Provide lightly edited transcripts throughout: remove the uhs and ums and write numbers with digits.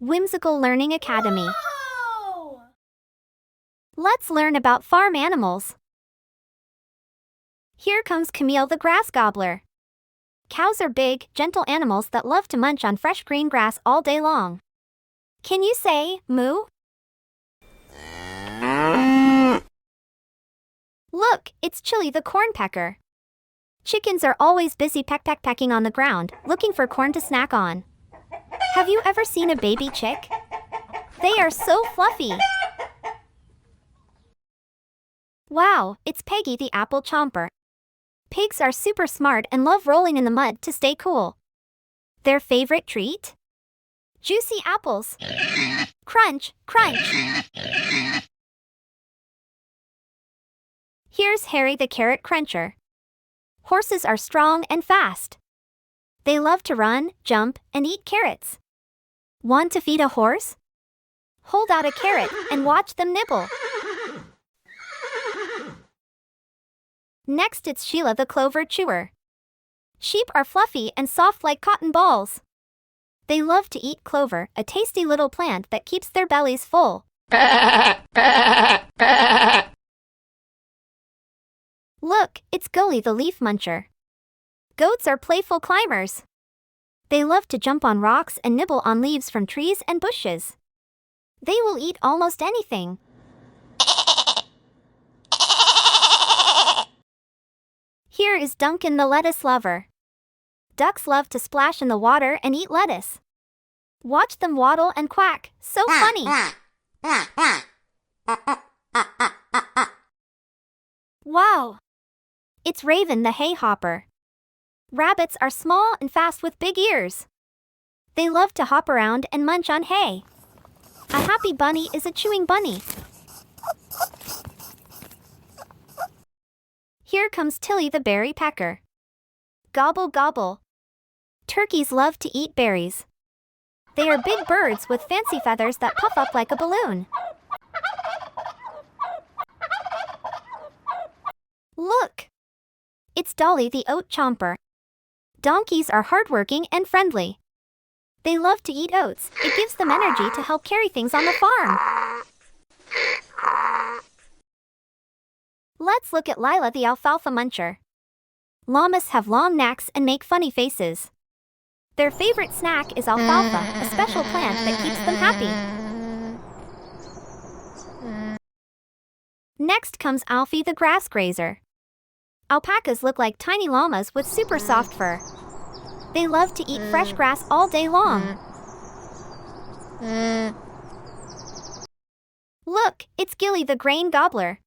Whimsical Learning Academy. Whoa! Let's learn about farm animals. Here comes Camille the grass gobbler. Cows are big, gentle animals that love to munch on fresh green grass all day long. Can you say, moo? Look, it's Chili the cornpecker. Chickens are always busy pecking on the ground, looking for corn to snack on. Have you ever seen a baby chick? They are so fluffy. Wow, it's Peggy the apple chomper. Pigs are super smart and love rolling in the mud to stay cool. Their favorite treat? Juicy apples. Crunch, crunch. Here's Harry the carrot cruncher. Horses are strong and fast. They love to run, jump, and eat carrots. Want to feed a horse? Hold out a carrot and watch them nibble. Next, it's Sheila the clover chewer. Sheep are fluffy and soft like cotton balls. They love to eat clover, a tasty little plant that keeps their bellies full. Look, it's Gully the leaf muncher. Goats are playful climbers. They love to jump on rocks and nibble on leaves from trees and bushes. They will eat almost anything. Here is Duncan the lettuce lover. Ducks love to splash in the water and eat lettuce. Watch them waddle and quack, so funny. Wow! It's Raven the hay hopper. Rabbits are small and fast with big ears. They love to hop around and munch on hay. A happy bunny is a chewing bunny. Here comes Tilly the berry pecker. Gobble gobble. Turkeys love to eat berries. They are big birds with fancy feathers that puff up like a balloon. Look! It's Dolly the oat chomper. Donkeys are hardworking and friendly. They love to eat oats. It gives them energy to help carry things on the farm. Let's look at Lila the alfalfa muncher. Llamas have long necks and make funny faces. Their favorite snack is alfalfa, a special plant that keeps them happy. Next comes Alfie the grass grazer. Alpacas look like tiny llamas with super soft fur. They love to eat fresh grass all day long. Look, it's Gilly the grain gobbler.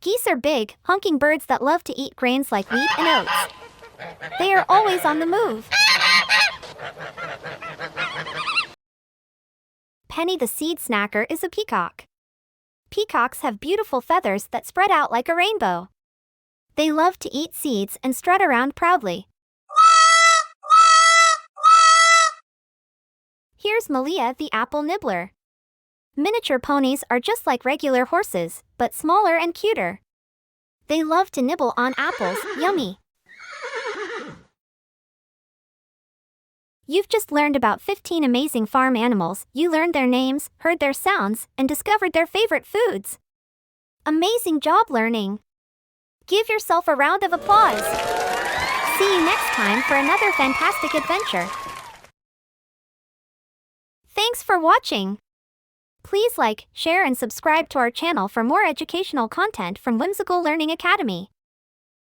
Geese are big, honking birds that love to eat grains like wheat and oats. They are always on the move. Penny the seed snacker is a peacock. Peacocks have beautiful feathers that spread out like a rainbow. They love to eat seeds and strut around proudly. Here's Malia the apple nibbler. Miniature ponies are just like regular horses, but smaller and cuter. They love to nibble on apples, yummy. You've just learned about 15 amazing farm animals. You learned their names, heard their sounds, and discovered their favorite foods. Amazing job learning. Give yourself a round of applause. See you next time for another fantastic adventure. Thanks for watching. Please like, share, and subscribe to our channel for more educational content from Whimsical Learning Academy.